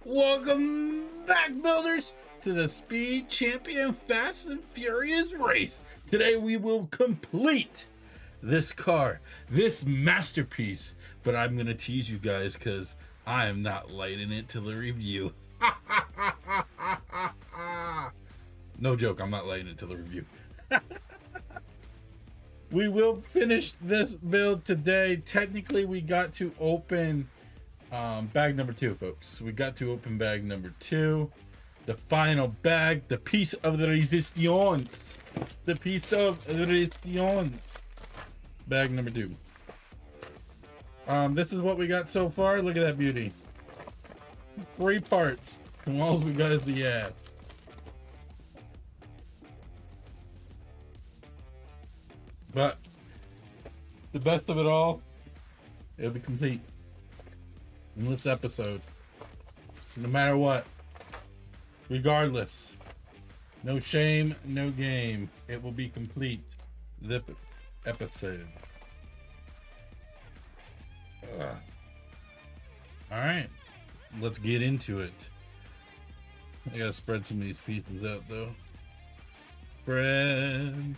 Welcome back, builders, to the Speed Champion Fast and Furious race. Today we will complete this car, this masterpiece, but I'm gonna tease you guys because I am not lighting it till the review. No joke, I'm not lighting it till the review. We will finish this build today. Technically, we got to open bag number 2, folks. We got to open bag number 2. The final bag, the piece of the resistance. The piece of the resistance. Bag number 2. This is what we got so far. Look at that beauty. 3 parts from all we got is the ass. But the best of it all, it'll be complete in this episode. No matter what, regardless, no shame, no game. It will be complete this episode. All right, let's get into it. I gotta spread some of these pieces out though. Spread.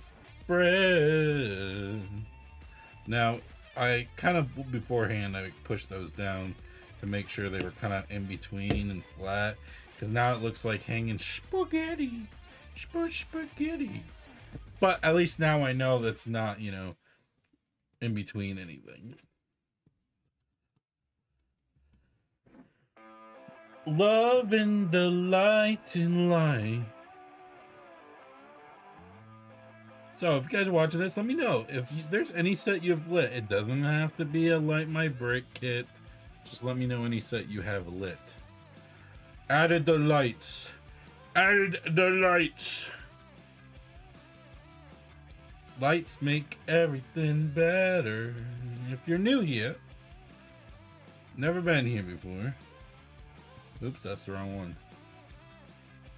Now, I kind of beforehand I pushed those down to make sure they were kind of in between and flat, because now it looks like hanging spaghetti. But at least now I know that's not, you know, in between anything. Love and the light and light. So if you guys are watching this, let me know if there's any set you've lit. It doesn't have to be a Light My Brick kit. Just let me know any set you have lit. Added the lights. Added the lights. Lights make everything better. If you're new here, never been here before. Oops, that's the wrong one.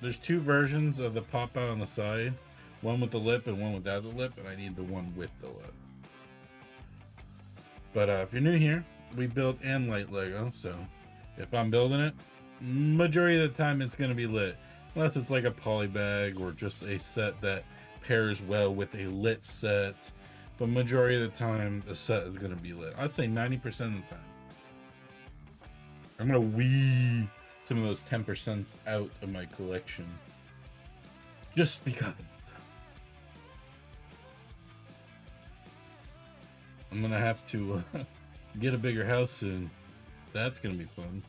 There's 2 versions of the pop out on the side. One with the lip and one without the lip, and I need the one with the lip. But if you're new here, we build and light Lego, so if I'm building it, majority of the time it's going to be lit. Unless it's like a poly bag or just a set that pairs well with a lit set. But majority of the time, the set is going to be lit. I'd say 90% of the time. I'm going to weed some of those 10% out of my collection. Just because. I'm gonna have to get a bigger house soon. That's gonna be fun.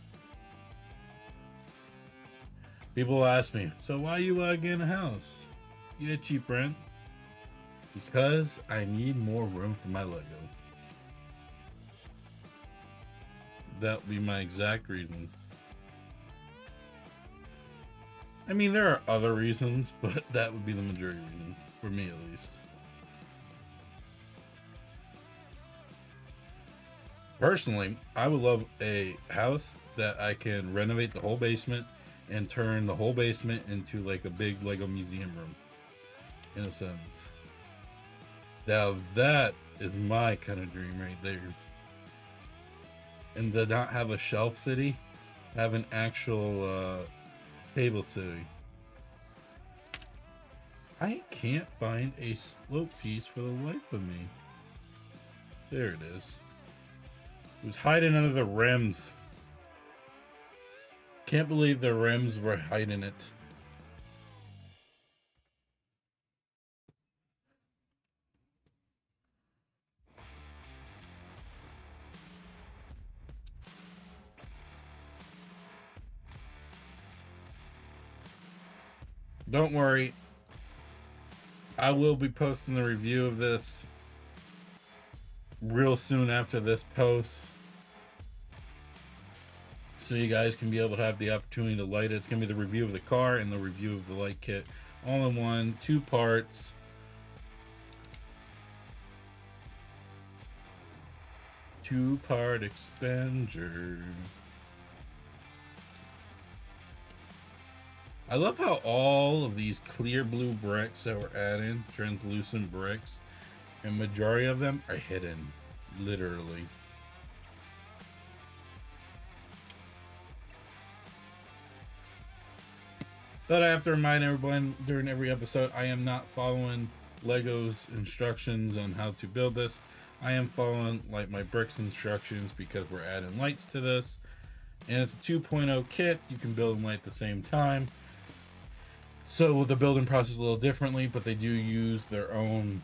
People ask me, so why you getting a house? You get cheap rent? Because I need more room for my Lego. That would be my exact reason. I mean, there are other reasons, but that would be the majority reason, for me at least. Personally, I would love a house that I can renovate the whole basement and turn the whole basement into like a big Lego museum room, in a sense. Now that is my kind of dream right there. And to not have a shelf city, have an actual table city. I can't find a slope piece for the life of me. There it is. It was hiding under the rims. Can't believe the rims were hiding it. Don't worry. I will be posting the review of this real soon after this post, so you guys can be able to have the opportunity to light it. It's going to be the review of the car and the review of the light kit all in one, 2 parts. Two-part expander. I love how all of these clear blue bricks that we're adding, translucent bricks, and majority of them are hidden, literally. But I have to remind everyone during every episode, I am not following Lego's instructions on how to build this. I am following like my bricks instructions because we're adding lights to this. And it's a 2.0 kit. You can build and light at the same time. So the building process a little differently, but they do use their own.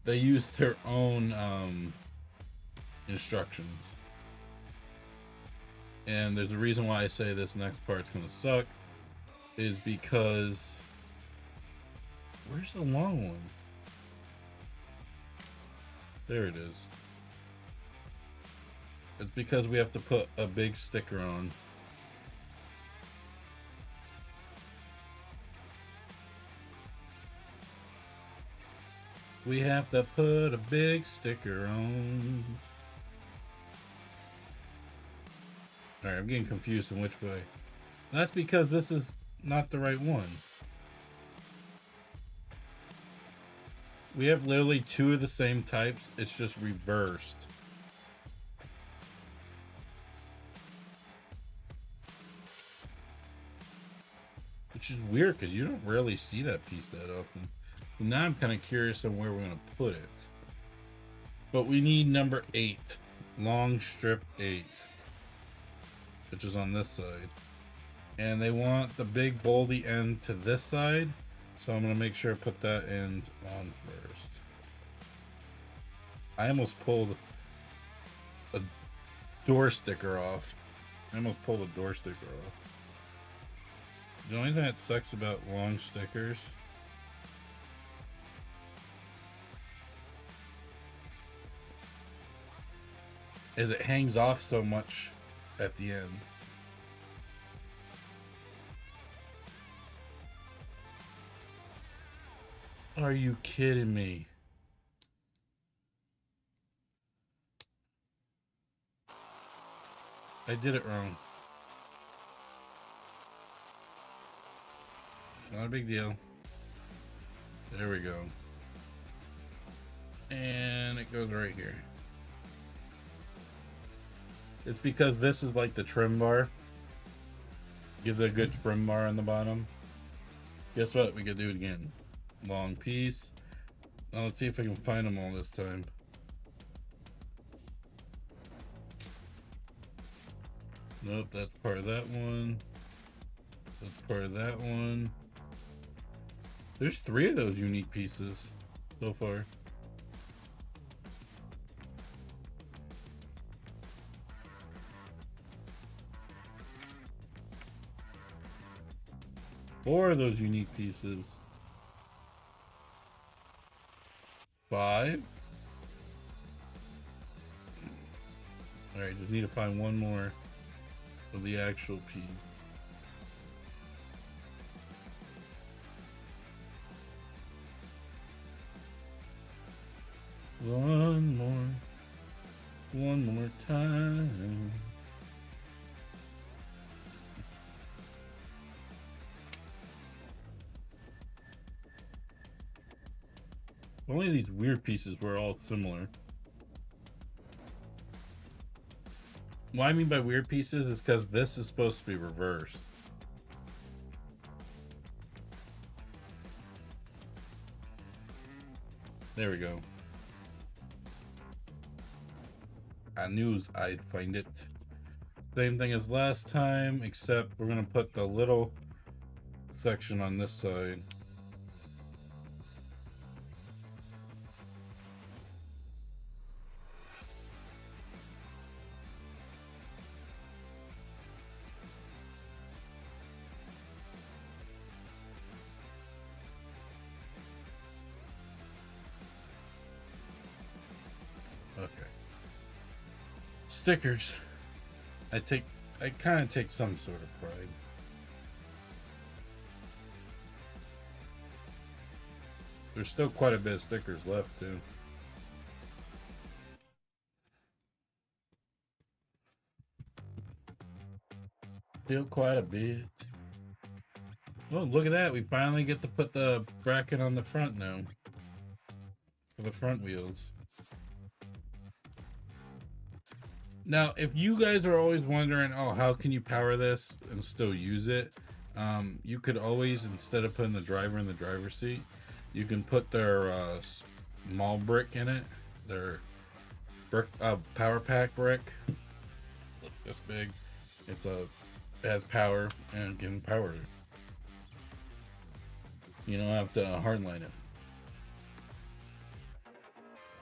They use their own instructions. And there's a reason why I say this next part's gonna suck, is because where's the long one? There it is. It's because we have to put a big sticker on. We have to put a big sticker on. Alright, I'm getting confused in which way. That's because this is not the right one. We have literally two of the same types. It's just reversed. Which is weird because you don't rarely see that piece that often. So now I'm kind of curious on where we're going to put it. But we need number 8. Long strip 8. Which is on this side. And they want the big boldy end to this side. So I'm going to make sure I put that end on first. I almost pulled a door sticker off. The only thing that sucks about long stickers is it hangs off so much at the end. Are you kidding me? I did it wrong. Not a big deal. There we go. And it goes right here. It's because this is like the trim bar. Gives it a good trim bar on the bottom. Guess what? We could do it again. Long piece. Now let's see if I can find them all this time. Nope, that's part of that one. That's part of that one. There's 3 of those unique pieces so far. Four of those unique pieces. 5. Alright, just need to find one more of the actual piece. One more time. Only these weird pieces were all similar. What I mean by weird pieces is because this is supposed to be reversed. There we go. I knew I'd find it. Same thing as last time, except we're gonna put the little section on this side. Okay. Stickers. I kind of take some sort of pride. There's still quite a bit of stickers left too. Still quite a bit. Oh, look at that. We finally get to put the bracket on the front now. For the front wheels. Now, if you guys are always wondering, oh, how can you power this and still use it? You could always, instead of putting the driver in the driver's seat, you can put their small brick in it. Their brick power pack brick. Look this big. It has power and can power it. You don't have to hardline it.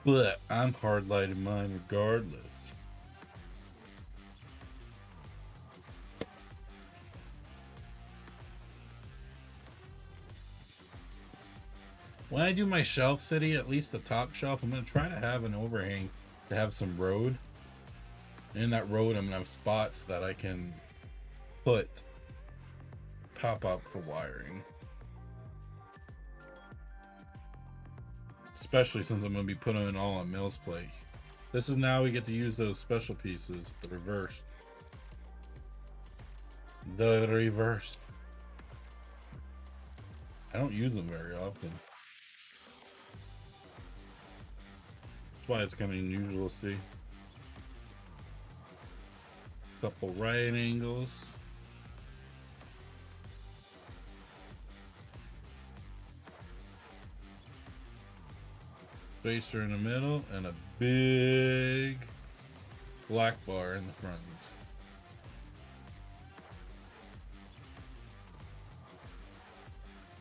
But I'm hardlighting mine regardless. When I do my shelf city, at least the top shelf, I'm going to try to have an overhang to have some road. And in that road, I'm going to have spots that I can pop up for wiring. Especially since I'm going to be putting it all on Mill's plate. This is now we get to use those special pieces, the reverse. The reverse. I don't use them very often. That's why it's kind of unusual to see. Couple right angles. Spacer in the middle and a big black bar in the front.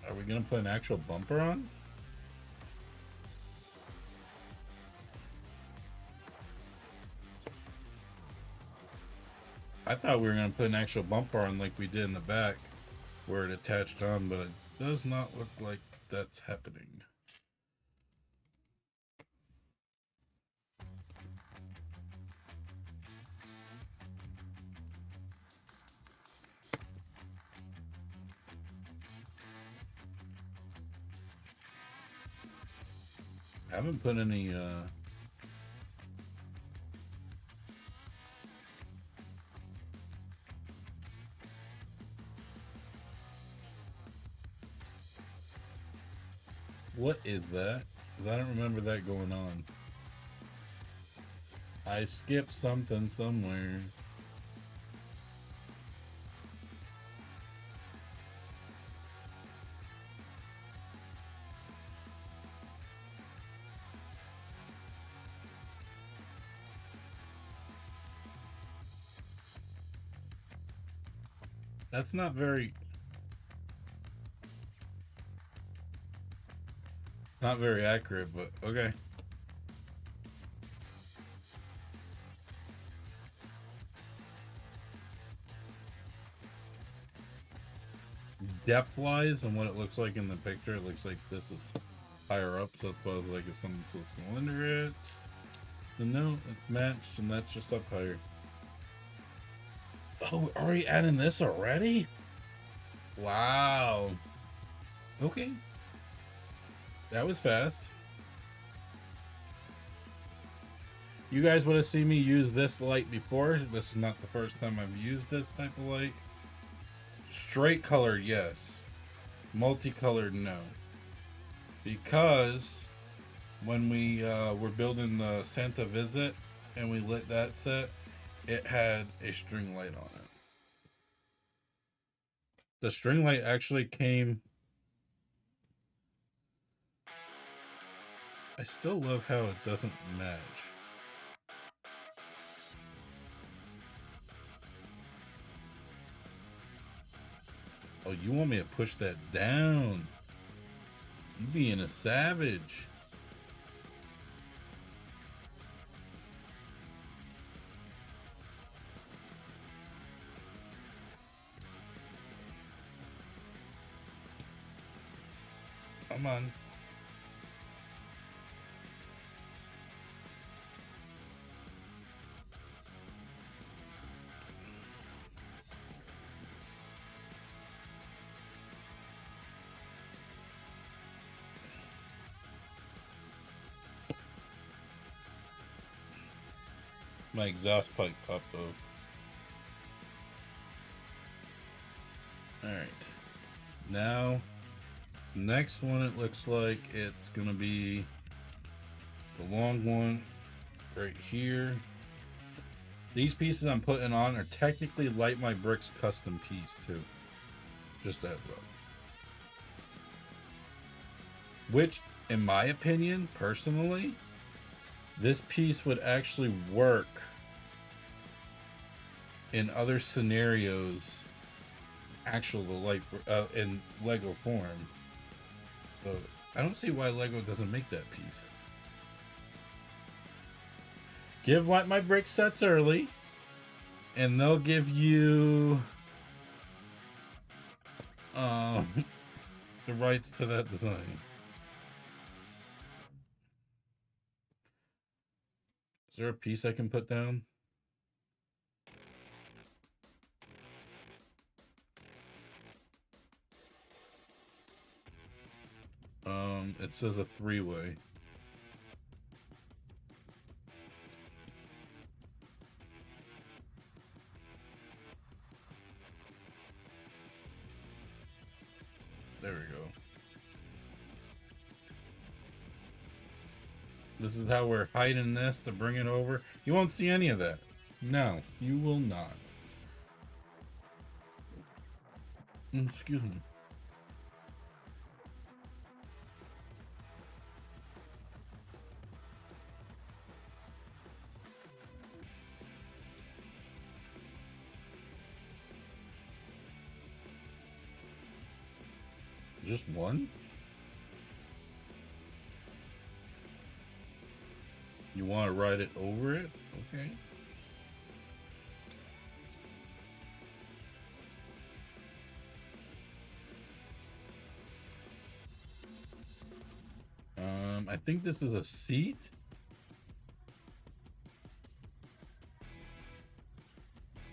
Are we gonna put an actual bumper on? I thought we were gonna put an actual bumper on like we did in the back where it attached on, but it does not look like that's happening. I haven't put any what is that? 'Cause I don't remember that going on. I skipped something somewhere. That's not very accurate, but okay. Depth wise and what it looks like in the picture, it looks like this is higher up, so it feels like it's something to go under it. And no, it's matched and that's just up higher. Oh, we're already adding this already? Wow. Okay. That was fast. You guys would have seen me use this light before. This is not the first time I've used this type of light. Straight color, yes. Multicolored, no. Because when we were building the Santa Visit and we lit that set, it had a string light on it. The string light actually came... I still love how it doesn't match. Oh, you want me to push that down? You being a savage. Come on. My exhaust pipe popped off. Alright. Now, next one, it looks like it's gonna be the long one right here. These pieces I'm putting on are technically Light My Bricks custom piece too. Just that though. Which, in my opinion, personally, this piece would actually work in other scenarios, in Lego form. But I don't see why Lego doesn't make that piece. Give Light My Brick sets early, and they'll give you the rights to that design. Is there a piece I can put down? It says a 3-way. There we go. This is how we're hiding this to bring it over. You won't see any of that. No, you will not. Excuse me. Just one? You want to ride it over it? Okay. I think this is a seat.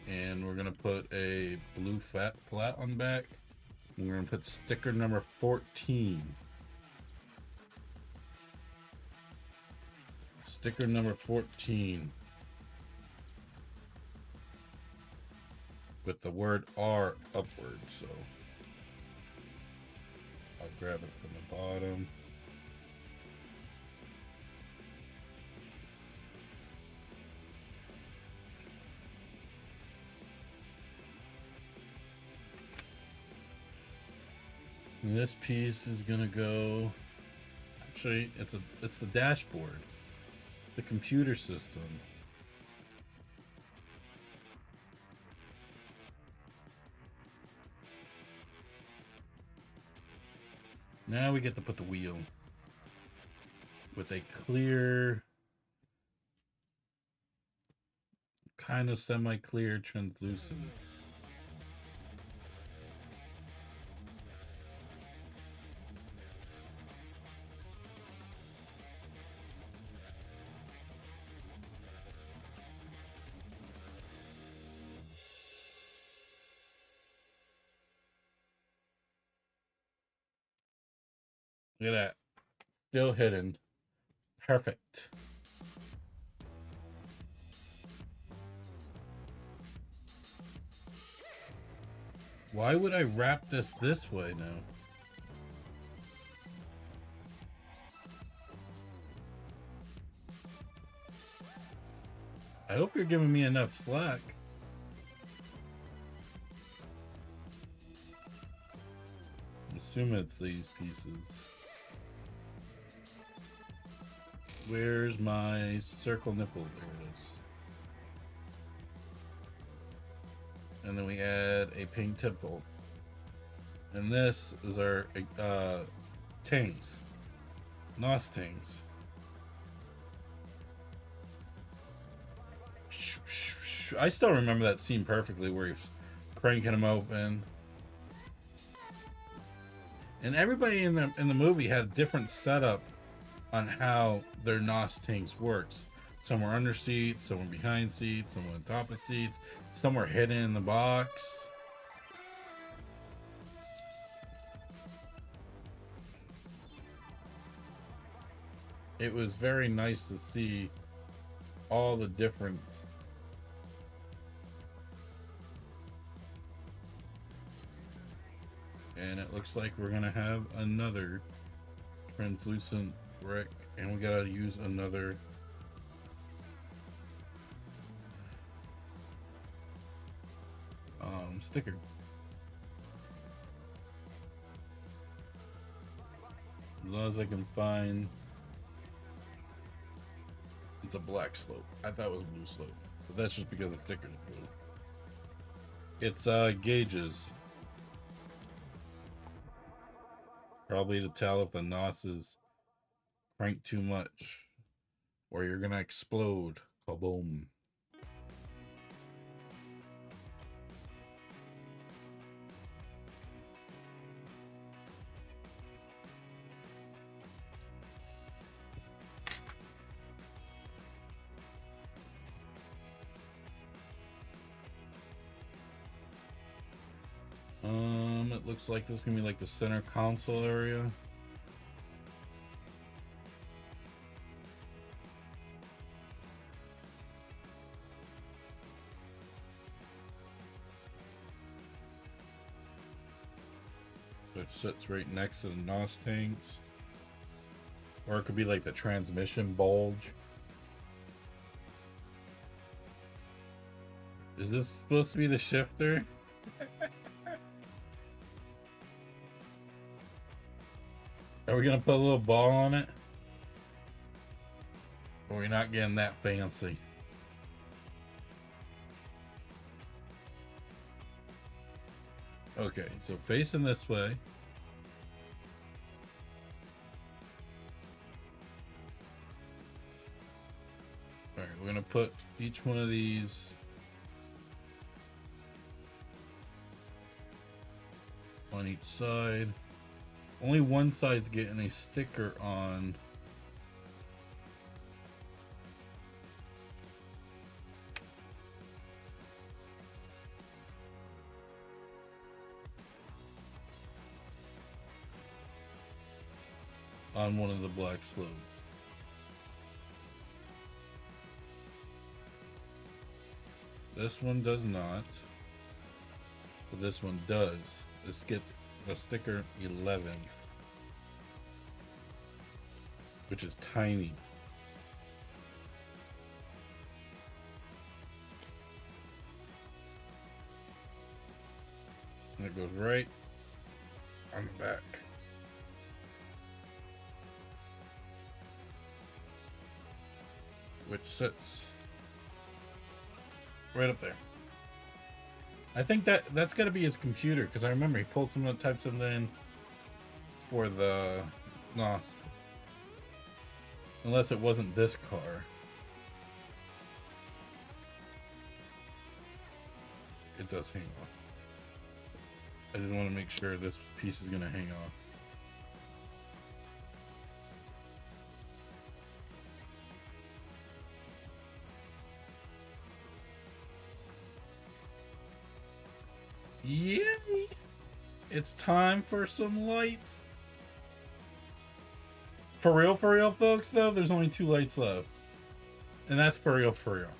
And we're gonna put a blue fat flat on the back. We're gonna put sticker number 14. Sticker number 14. With the word R upward, so I'll grab it from the bottom. And this piece is gonna go. Actually, it's the dashboard, the computer system. Now we get to put the wheel with a clear, kind of semi-clear, translucent. Look at that. Still hidden. Perfect. Why would I wrap this way now? I hope you're giving me enough slack. I assume it's these pieces. Where's my circle nipple? There it is. And then we add a pink temple. And this is our tings. NOS tings. I still remember that scene perfectly where he's cranking them open. And everybody in the movie had a different setup on how their NOS tanks works. Some were under seats, some were behind seats, some were on top of seats, some were hidden in the box. It was very nice to see all the difference. And it looks like we're gonna have another translucent brick, and we gotta use another sticker. As long as I can find. It's a black slope. I thought it was a blue slope, but that's just because the sticker's blue. It's gauges. Probably to tell if the NOS is cranked too much, or you're gonna explode. Kaboom. It looks like this is gonna be like the center console area. Which sits right next to the NOS tanks. Or it could be like the transmission bulge. Is this supposed to be the shifter? Are we gonna put a little ball on it? Or are we not getting that fancy? Okay, so facing this way. Alright, we're gonna put each one of these on each side. Only one side's getting a sticker on. On one of the black slopes. This one does not, but this one does. This gets the sticker 11, which is tiny. And it goes right on the back. Which sits right up there. I think that's got to be his computer, because I remember he pulled some of the types of in for the NOS. Unless it wasn't this car. It does hang off. I just want to make sure this piece is going to hang off. Yay! It's time for some lights. For real, folks, though, there's only 2 lights left. And that's for real, for real.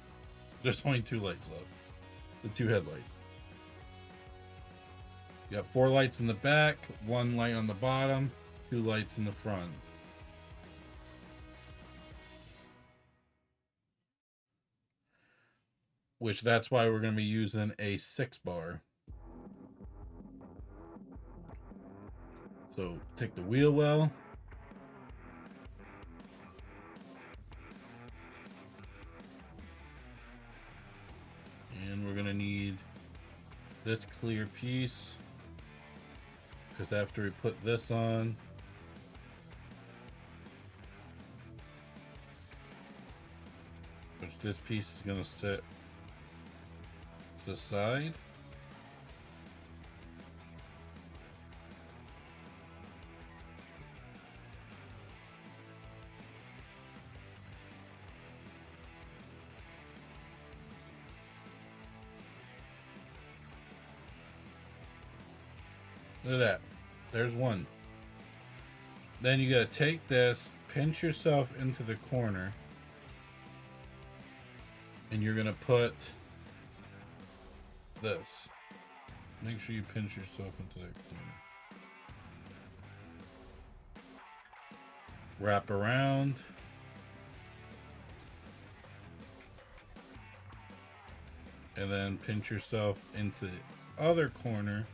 There's only 2 lights left. The 2 headlights. You got 4 lights in the back, 1 light on the bottom, 2 lights in the front. Which that's why we're going to be using a 6-bar. So take the wheel well. And we're going to need this clear piece. Because after we put this on, which this piece is going to sit to the side. Look at that. There's one. Then you gotta take this, pinch yourself into the corner, and you're gonna put this. Make sure you pinch yourself into that corner. Wrap around. And then pinch yourself into other corner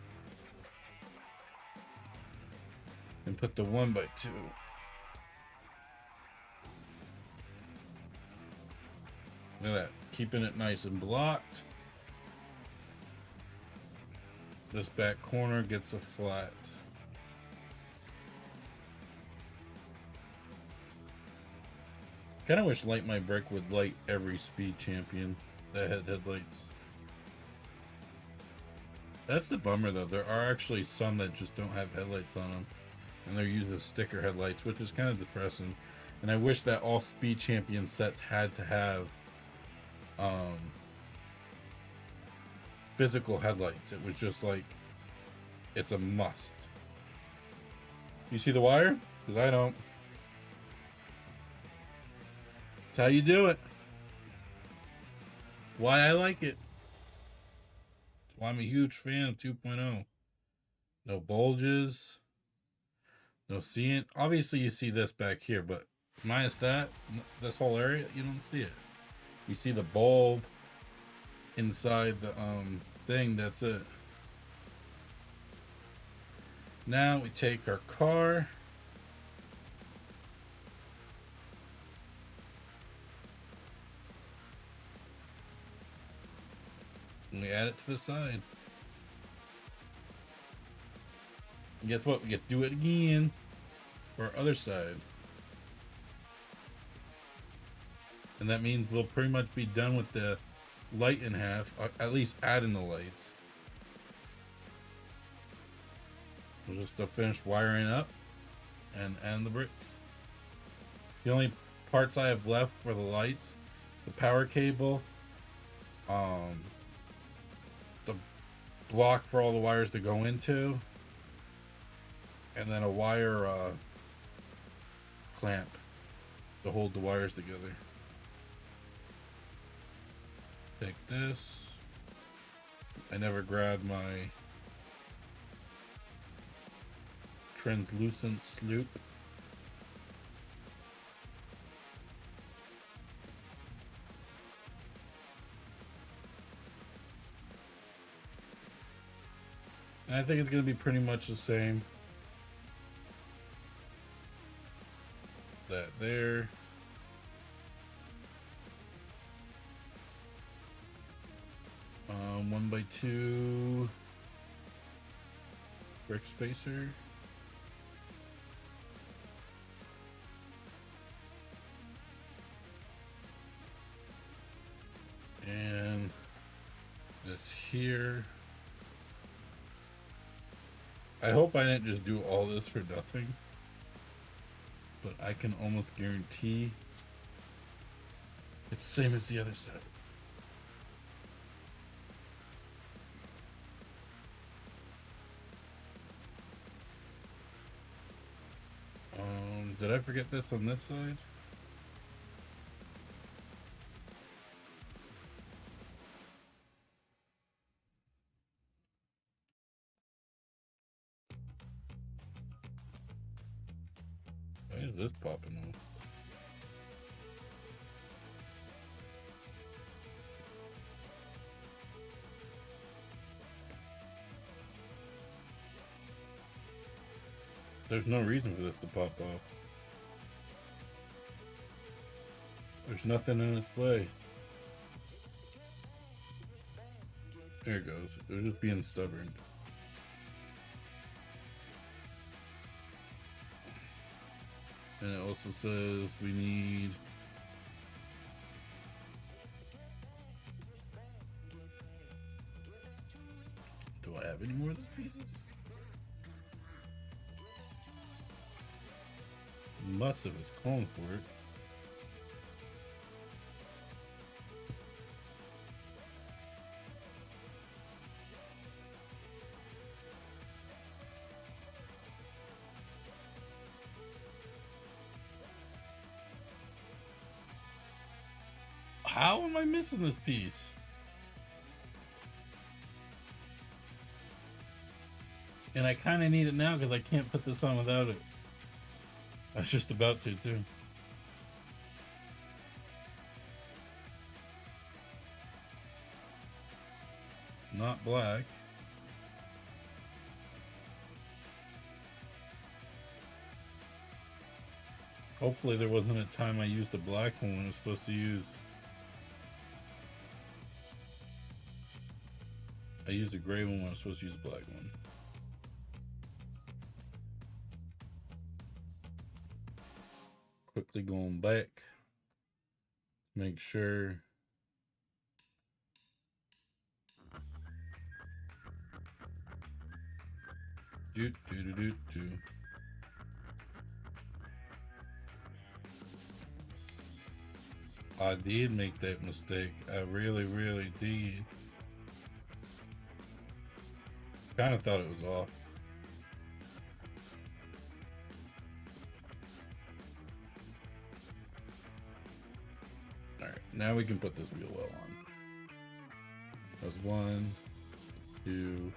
and put the 1x2. Look at that, keeping it nice and blocked. This back corner gets a flat. Kind of wish Light My Brick would light every Speed Champion that had headlights. That's the bummer though. There are actually some that just don't have headlights on them, and they're using sticker headlights, which is kind of depressing. And I wish that all Speed Champion sets had to have physical headlights. It was just like, it's a must. You see the wire? Because I don't. That's how you do it. Why I like it. That's why I'm a huge fan of 2.0. No bulges. No seeing. Obviously you see this back here, but minus that, this whole area, you don't see it. You see the bulb inside the thing, that's it. Now we take our car. And we add it to the side. And guess what? We get to do it again for our other side. And that means we'll pretty much be done with the light in half, at least adding the lights. We'll just finish wiring up and the bricks. The only parts I have left for the lights, the power cable, the block for all the wires to go into, and then a wire clamp to hold the wires together. Take this. I never grabbed my translucent sloop. And I think it's going to be pretty much the same. That there. One by two brick spacer. And this here. I hope I didn't just do all this for nothing, but I can almost guarantee it's the same as the other side. Did I forget this on this side? Why is this popping off? There's no reason for this to pop off. There's nothing in its way. There it goes. It was just being stubborn. And it also says we need do I have any more of these pieces? Must have, it's calling for it. How am I missing this piece? And I kind of need it now because I can't put this on without it. I was just about to too. Not black. Hopefully there wasn't a time I used a black one when I was supposed to use. I used a gray one when I was supposed to use a black one. Quickly going back. Make sure. I did make that mistake. I really did. Kind of thought it was off. Alright, now we can put this wheel well on. That's 1, 2.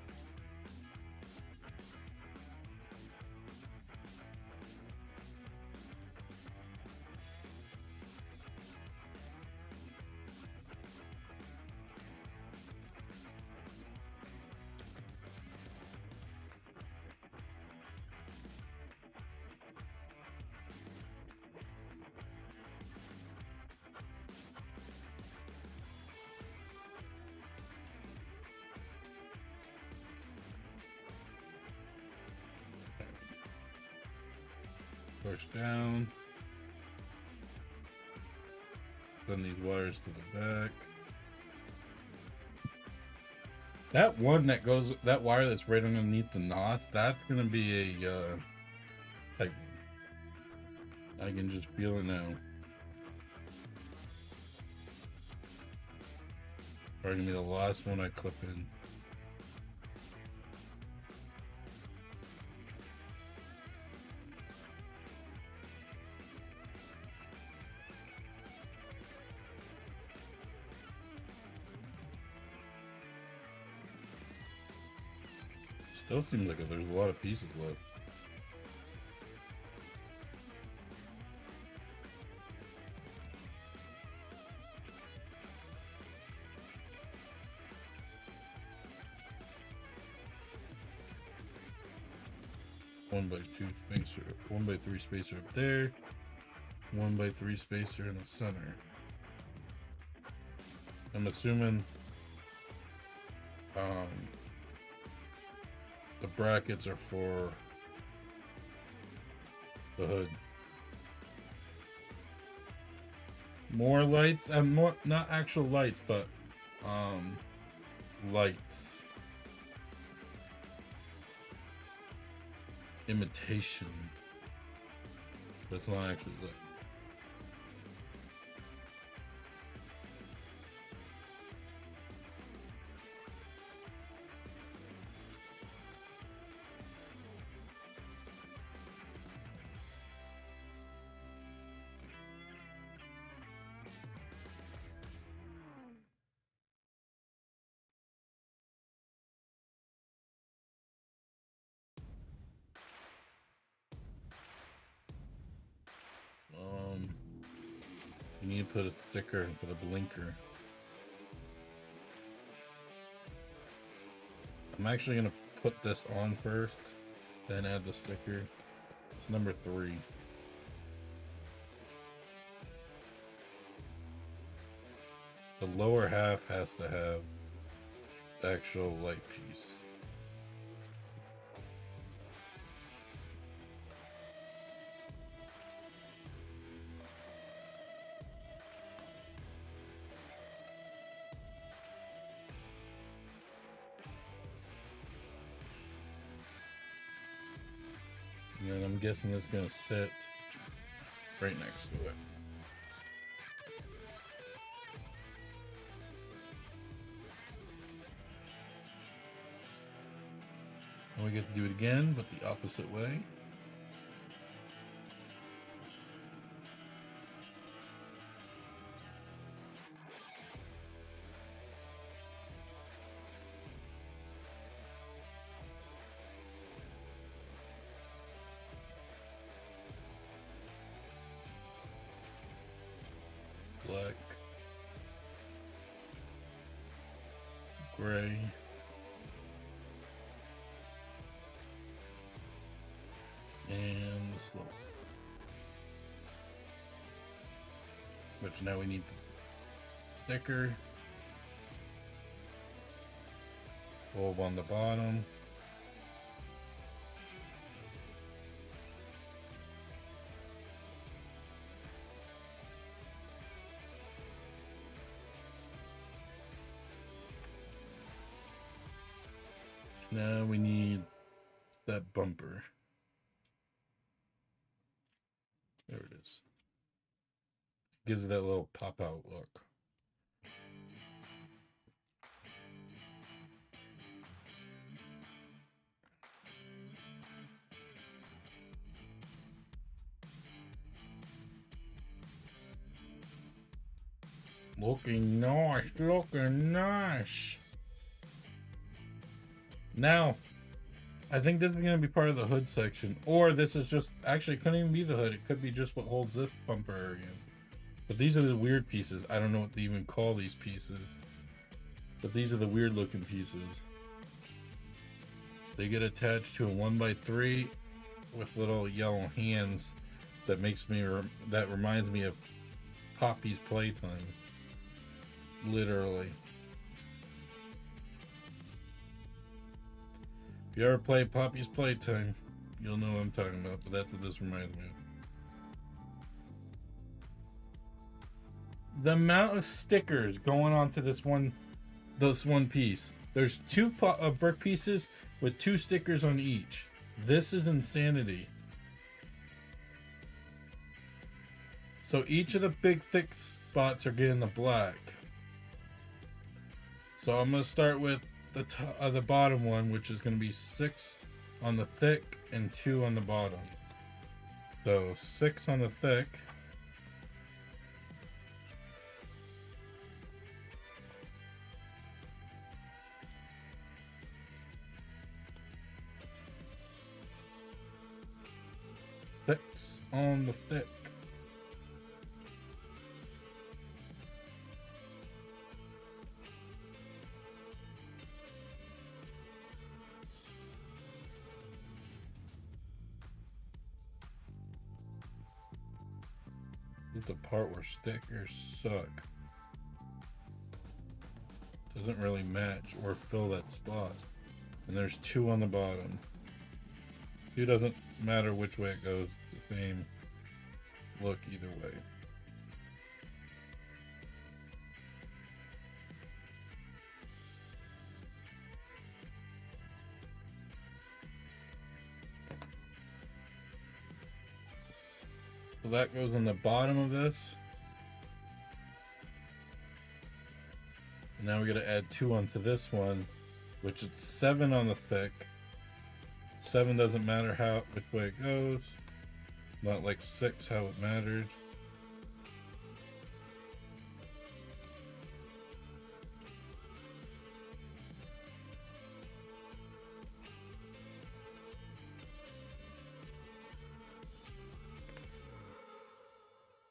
Push down. Send these wires to the back. That one that goes, that wire that's right underneath the NOS, that's gonna be a like, I can just feel it now. Probably gonna be the last one I clip in. Still seems like there's a lot of pieces left. One by 2 spacer, 1 by 3 spacer up there, 1 by 3 spacer in the center. I'm assuming the brackets are for the hood. More lights, more, not actual lights, but lights. Imitation. That's not actually lit. You need to put a sticker for the blinker. I'm actually gonna put this on first, then add the sticker. It's number 3. The lower half has to have the actual light piece. And I'm guessing it's gonna sit right next to it. And we get to do it again, but the opposite way. Black, gray, and the slope. which now we need the sticker. Bulb on the bottom. Now we need that bumper. There it is. Gives it that little pop out look. Looking nice, looking nice. Now, I think this is going to be part of the hood section, or this is just, actually it couldn't even be the hood. It could be just what holds this bumper area. But these are the weird pieces. I don't know what to even call these pieces, but these are the weird looking pieces. They get attached to a 1x3 with little yellow hands that makes me, that reminds me of Poppy's Playtime. Literally. If you ever play Poppy's Playtime, you'll know what I'm talking about, but that's what this reminds me of. The amount of stickers going onto this one piece. There's two brick pieces with 2 stickers on each. This is insanity. So each of the big thick spots are getting the black. So I'm going to start with the bottom one, which is going to be 6 on the thick and 2 on the bottom. So 6 on the thick. Six on the thick. The part where stickers suck. Doesn't really match or fill that spot. And there's 2 on the bottom. It doesn't matter which way it goes, it's the same look either way. So that goes on the bottom of this. And now we gotta add 2 onto this one, which is 7 on the thick. 7 doesn't matter which way it goes. Not like 6 how it mattered.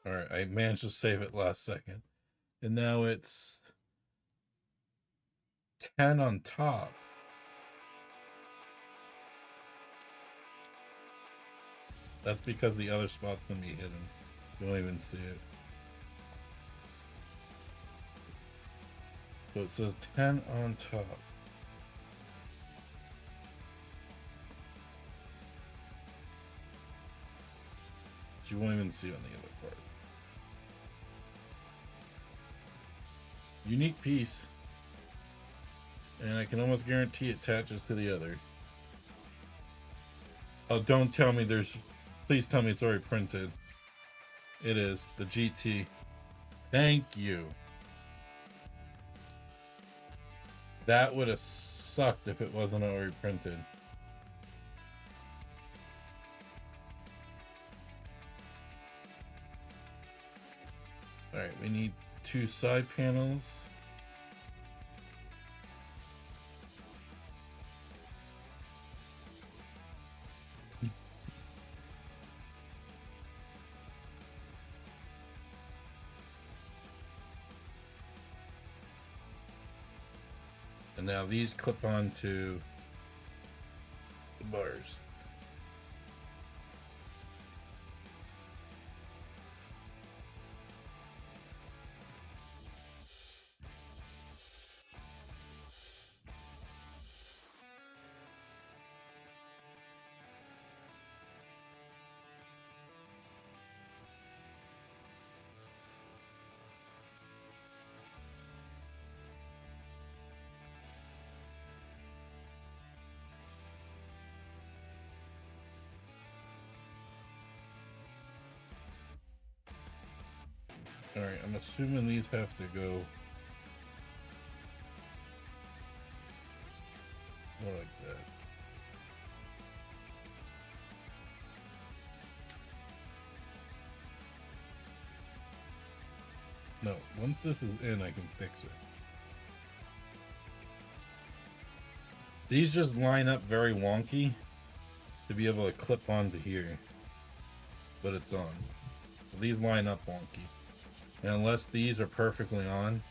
Alright, I managed to save it last second. And now it's 10 on top. That's because the other spot's gonna be hidden. You don't even see it. So it says 10 on top. But you won't even see it on the other part. Unique piece. And I can almost guarantee it attaches to the other. Oh, don't tell me please tell me it's already printed. It is. The GT. Thank you. That would have sucked if it wasn't already printed. Alright, we need 2 side panels. And now these clip onto the bars. Alright, I'm assuming these have to go more like that. No, once this is in, I can fix it. These just line up very wonky to be able to clip onto here, but it's on. These line up wonky. And unless these are perfectly on,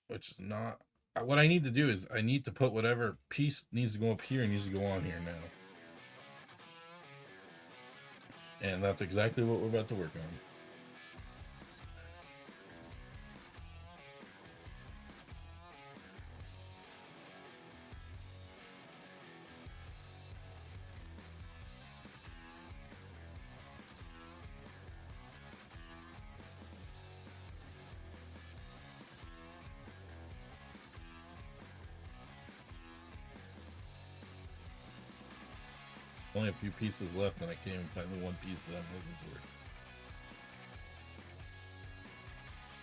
which is not, what I need to do is I need to put whatever piece needs to go up here needs to go on here now. And that's exactly what we're about to work on. Only a few pieces left and I can't even find the one piece that I'm looking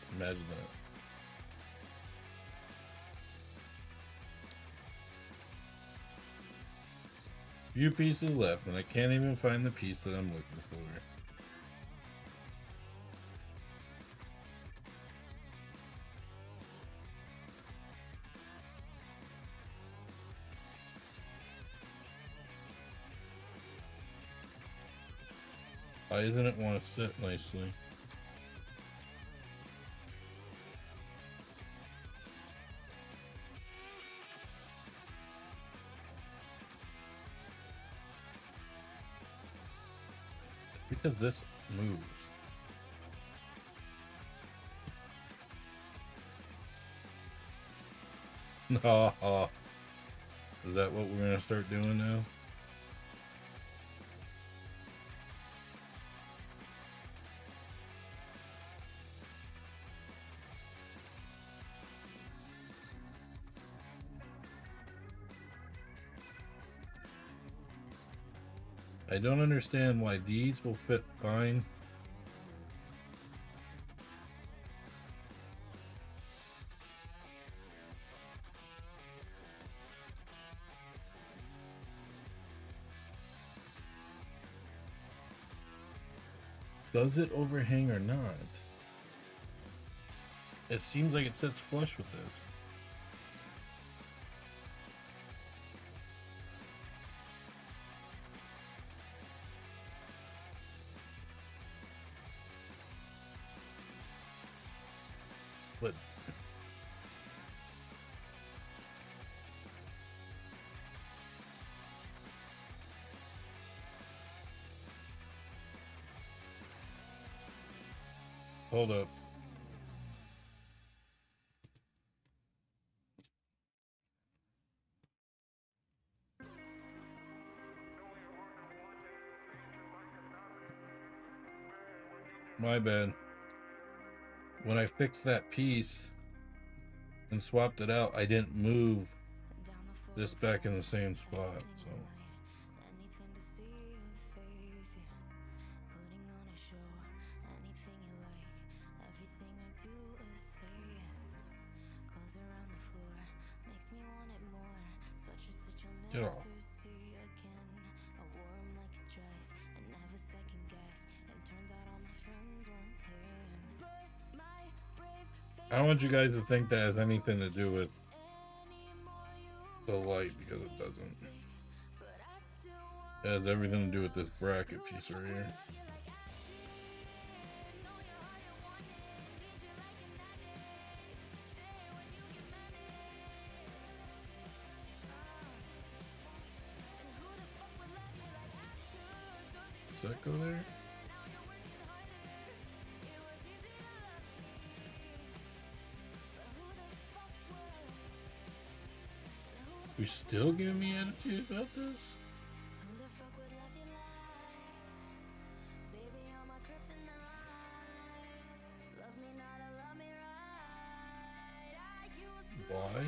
for. Imagine that. Few pieces left and I can't even find the piece that I'm looking for. I didn't want to sit nicely. Because this moves. No. Is that what we're gonna start doing now? I don't understand why these will fit fine. Does it overhang or not? It seems like it sits flush with this. But hold up. My bad. When I fixed that piece and swapped it out, I didn't move this back in the same spot, so. Get off. I don't want you guys to think that has anything to do with the light, because it doesn't. It has everything to do with this bracket piece right here. Does that go there? You still giving me attitude about this? Why?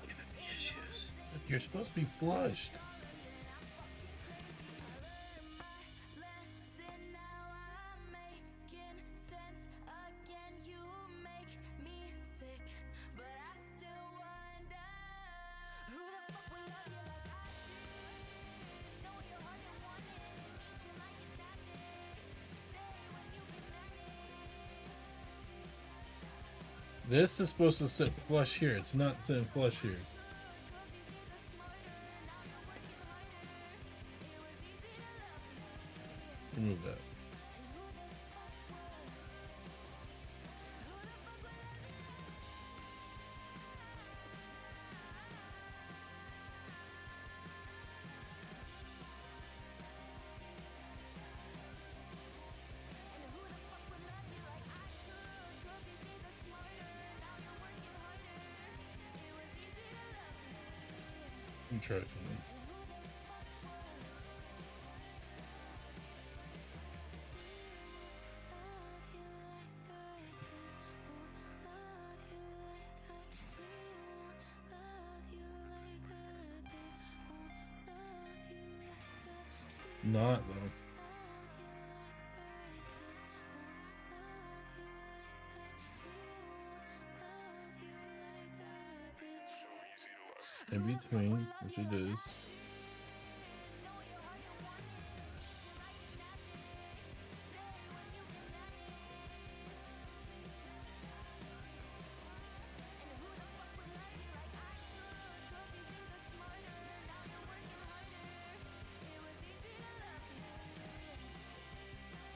Giving me issues. You're supposed to be flushed. This is supposed to sit flush here. It's not sitting flush here. Remove that. Let me try something. Not though. In between, which it is.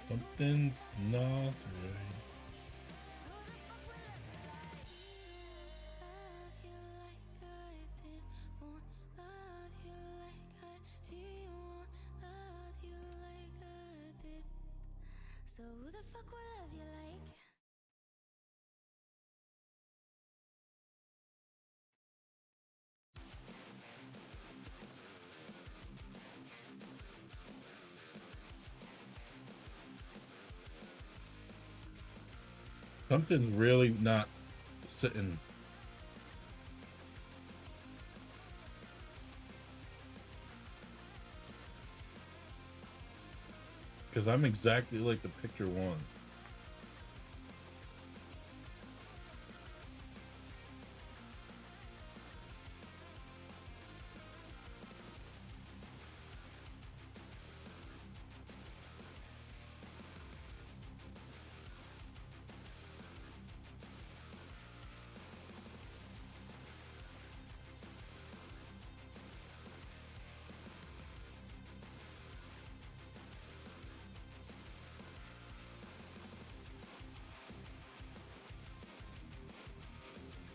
Something's not right. So who the fuck would love you like? Something's really not sitting. Because I'm exactly like the picture one.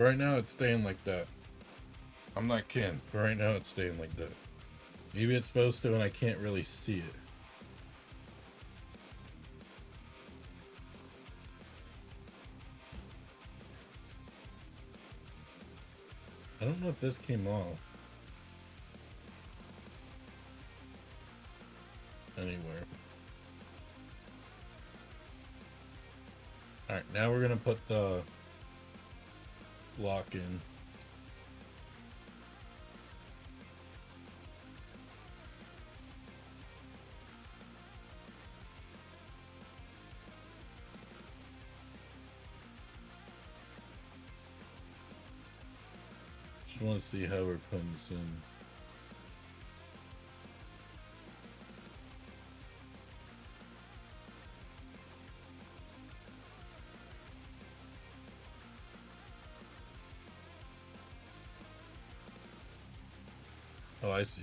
Right now it's staying like that. I'm not kidding. Right now it's staying like that. Maybe it's supposed to and I can't really see it. I don't know if this came off. Anywhere. Alright, now we're gonna put the lock in. Just want to see how we're putting this in. Oh, I see.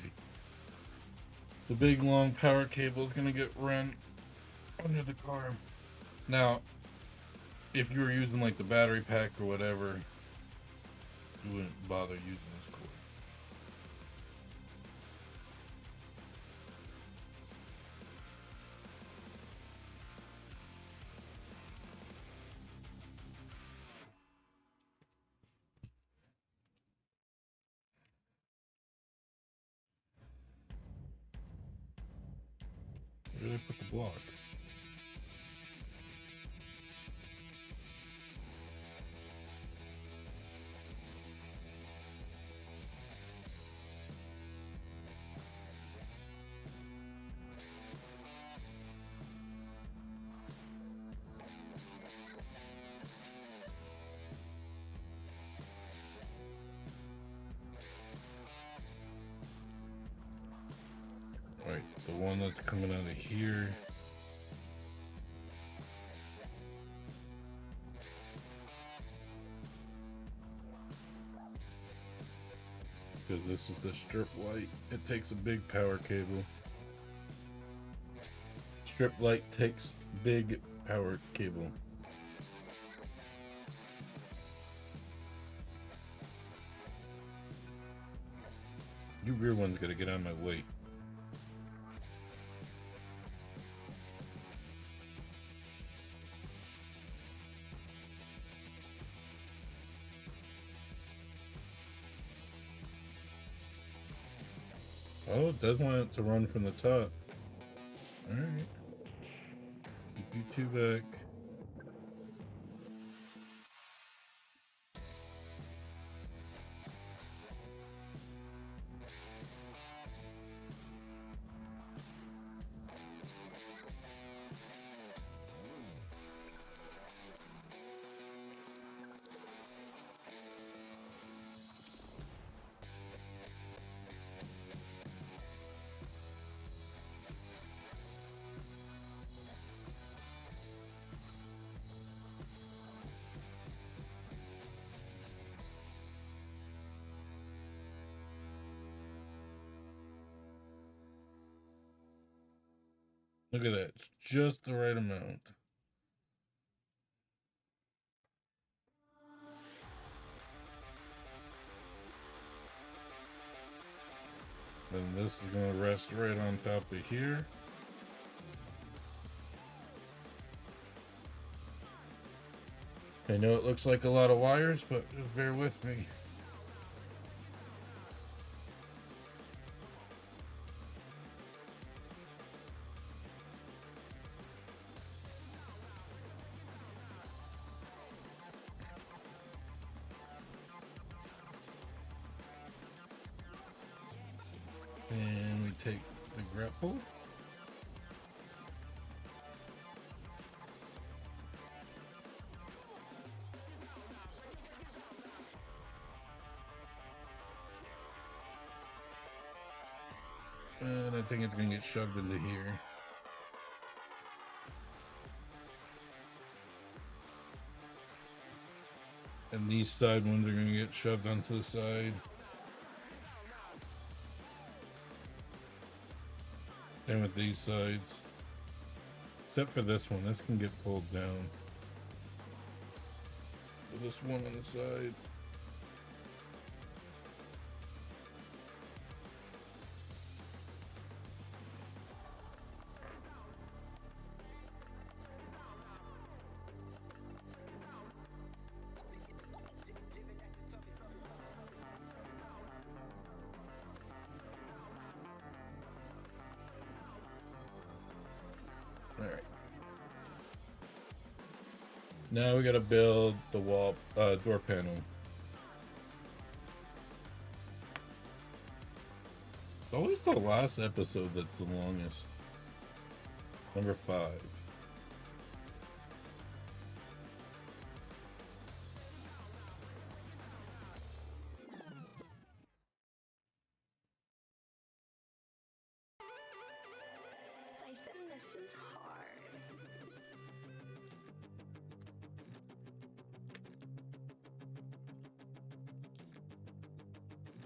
The big long power cable is going to get run under the car. Now, if you were using like the battery pack or whatever, you wouldn't bother using this cord. Where did I put the block? the one that's coming out of here. Because this is the strip light. It takes a big power cable. Strip light takes big power cable. You rear one's gotta get out of my way. Oh, it does want it to run from the top. Alright. Keep you two back. Look at that. It's just the right amount. And this is going to rest right on top of here. I know it looks like a lot of wires, but just bear with me. And we take the grapple. And I think it's going to get shoved into here. And these side ones are going to get shoved onto the side. Same with these sides. Except for this one. This can get pulled down. With this one on the side. Alright. Now we gotta build the wall, door panel. It's always the last episode that's the longest. Number 5. Siphon, this is hard.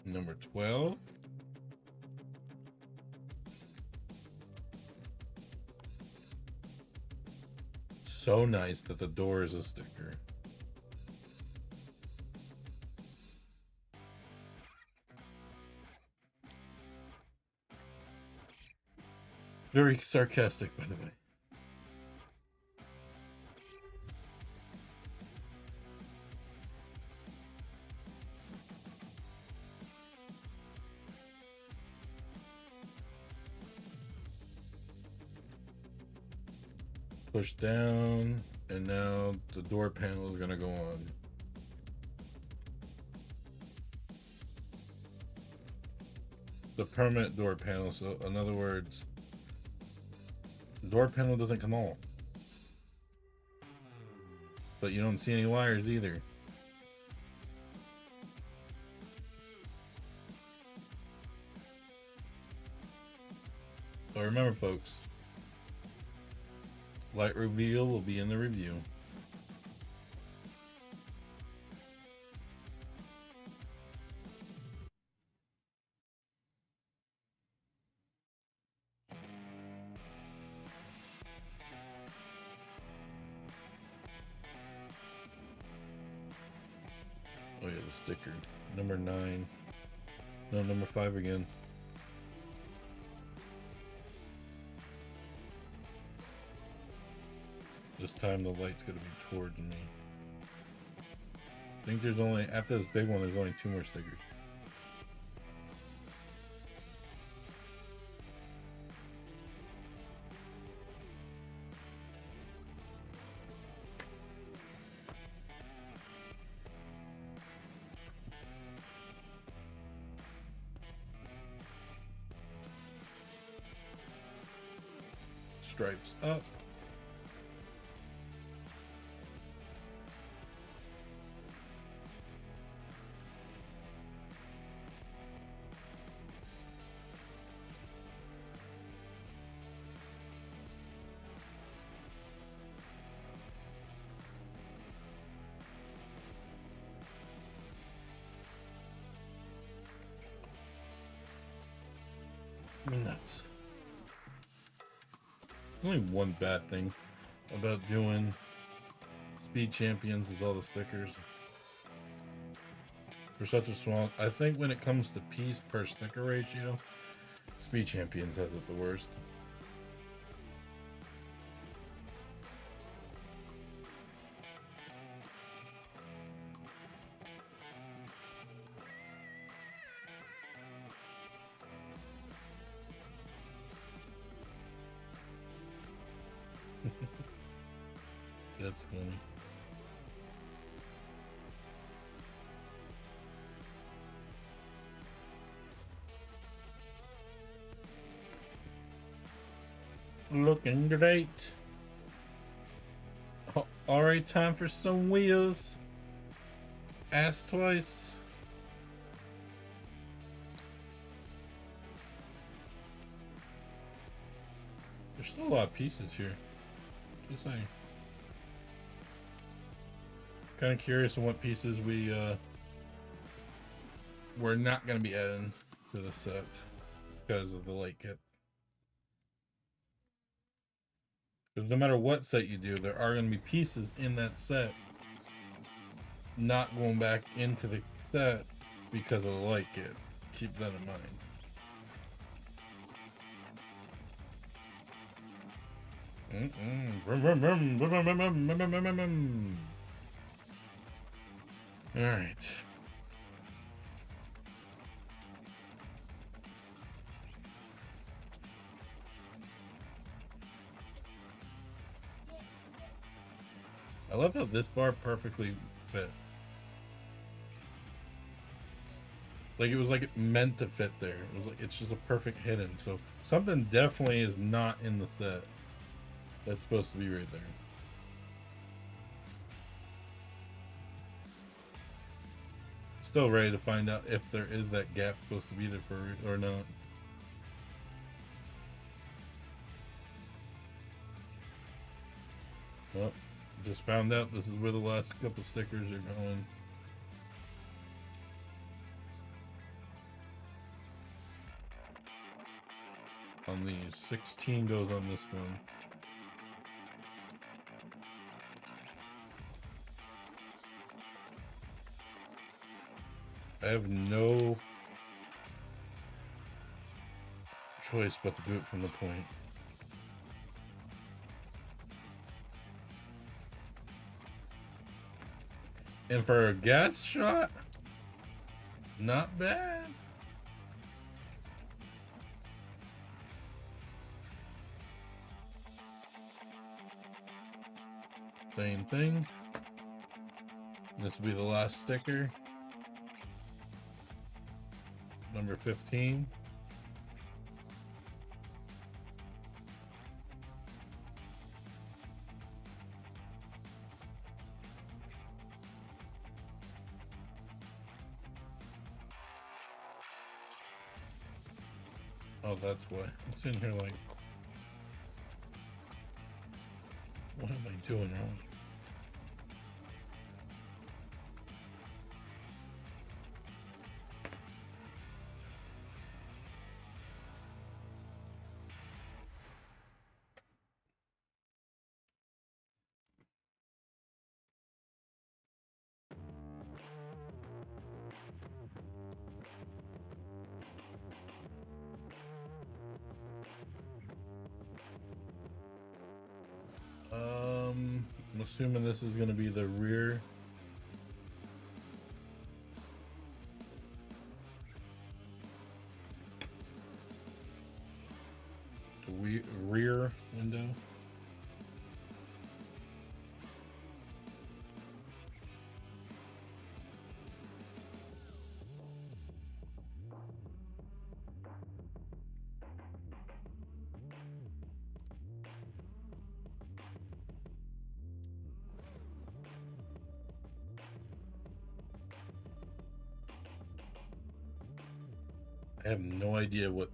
Number 12. So nice that the door is a sticker. Very sarcastic, by the way. Push down, and now the door panel is gonna go on. The permanent door panel, so in other words, the door panel doesn't come off. But you don't see any wires either. But remember, folks, light reveal will be in the review. Oh yeah, the sticker. Number 9. No, number 5 again. This time the light's gonna be towards me. I think there's only, after this big one, there's only 2 more stickers. Stripes up. Nuts. Only one bad thing about doing Speed Champions is all the stickers. For such a small, I think when it comes to piece per sticker ratio, Speed Champions has it the worst. That's funny. Looking great. Alright, time for some wheels. Ask twice. There's still a lot of pieces here. Just saying. Kind of curious on what pieces we're not going to be adding to the set because of the light kit. Because no matter what set you do, there are going to be pieces in that set not going back into the set because of the light kit. Keep that in mind. All right. I love how this bar perfectly fits. Like it was like meant to fit there. It was like it's just a perfect hidden. So something definitely is not in the set. That's supposed to be right there. Still ready to find out if there is that gap supposed to be there for or not. Well, just found out this is where the last couple stickers are going. On these, 16 goes on this one. I have no choice but to do it from the point. And for a gas shot, not bad. Same thing. This will be the last sticker. Number 15. Oh, that's why. It's in here like... What am I doing wrong? I'm assuming this is going to be the rear. The rear window. I have no idea what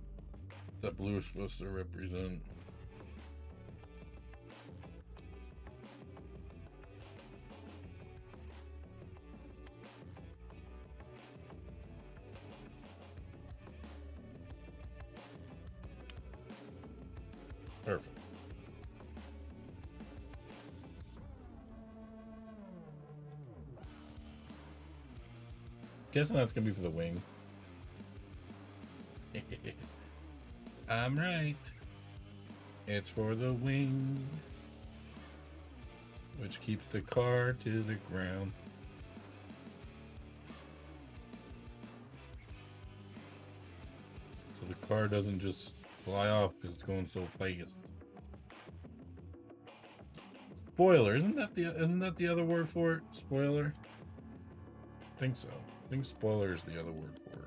that blue is supposed to represent. Perfect. Guessing that's gonna be for the wing. I'm right. It's for the wing, which keeps the car to the ground. So the car doesn't just fly off because it's going so fast. Spoiler, isn't that the other word for it? Spoiler? I think so. I think spoiler is the other word for it.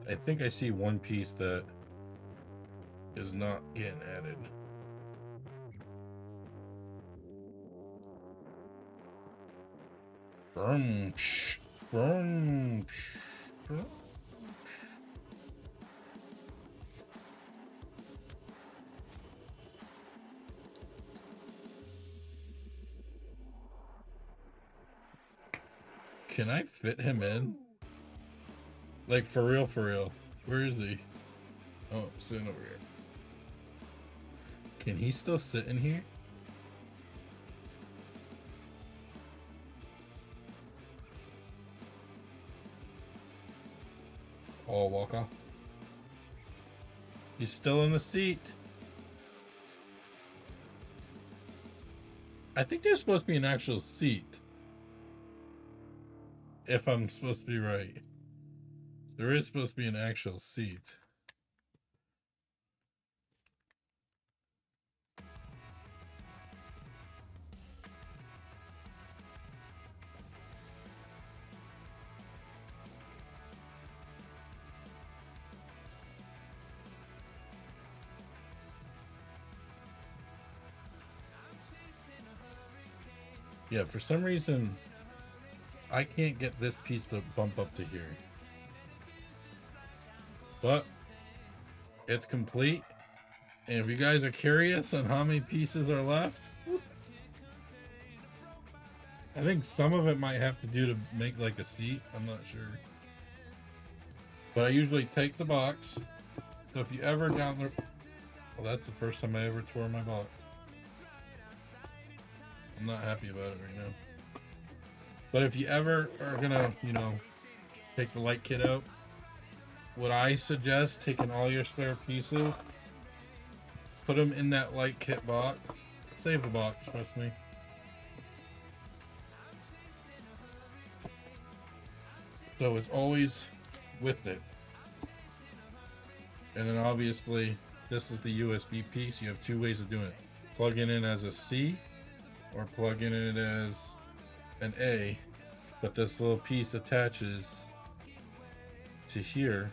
I think I see one piece that is not getting added. Brum, psh, brum, psh, brum. Can I fit him in? Like, for real, for real. Where is he? Oh, sitting over here. Can he still sit in here? Oh, walk off. He's still in the seat. I think there's supposed to be an actual seat. If I'm supposed to be right. There is supposed to be an actual seat. Yeah, for some reason, I can't get this piece to bump up to here. But it's complete. And if you guys are curious on how many pieces are left, I think some of it might have to do to make like a seat. I'm not sure. But I usually take the box. So if you ever down there... Well, that's the first time I ever tore my box. I'm not happy about it right now. But if you ever are gonna, take the light kit out, would I suggest taking all your spare pieces, put them in that light kit box, save the box, trust me. So it's always with it. And then obviously, this is the USB piece. You have two ways of doing it. Plugging it as a C or plugging it as an A. But this little piece attaches to here,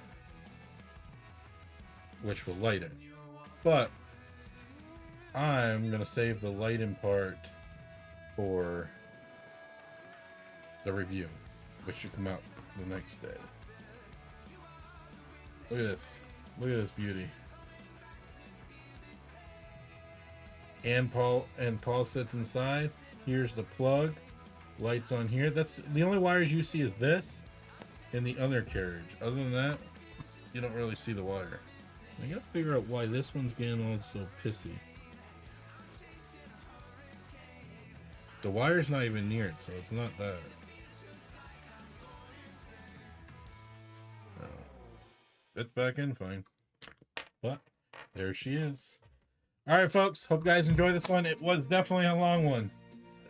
which will light it. But I'm gonna save the lighting part for the review, which should come out the next day. Look at this. Look at this beauty. And Paul sits inside. Here's the plug. Lights on here. That's the only wires you see is this and the other carriage. Other than that, you don't really see the wire. I gotta figure out why this one's getting all so pissy. The wire's not even near it, so it's not that. No. It's back in fine. But there she is. Alright folks, hope you guys enjoyed this one. It was definitely a long one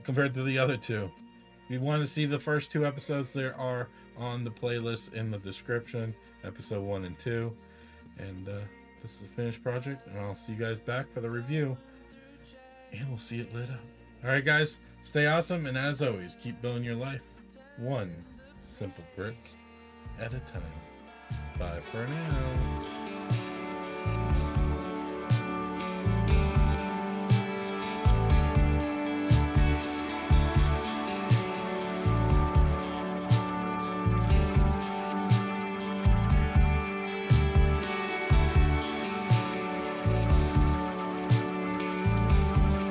compared to the other two. If you want to see the first 2 episodes, there are on the playlist in the description. Episode 1 and 2. And this is a finished project, and I'll see you guys back for the review. And we'll see it lit up. Alright guys, stay awesome, and as always, keep building your life one simple brick at a time. Bye for now.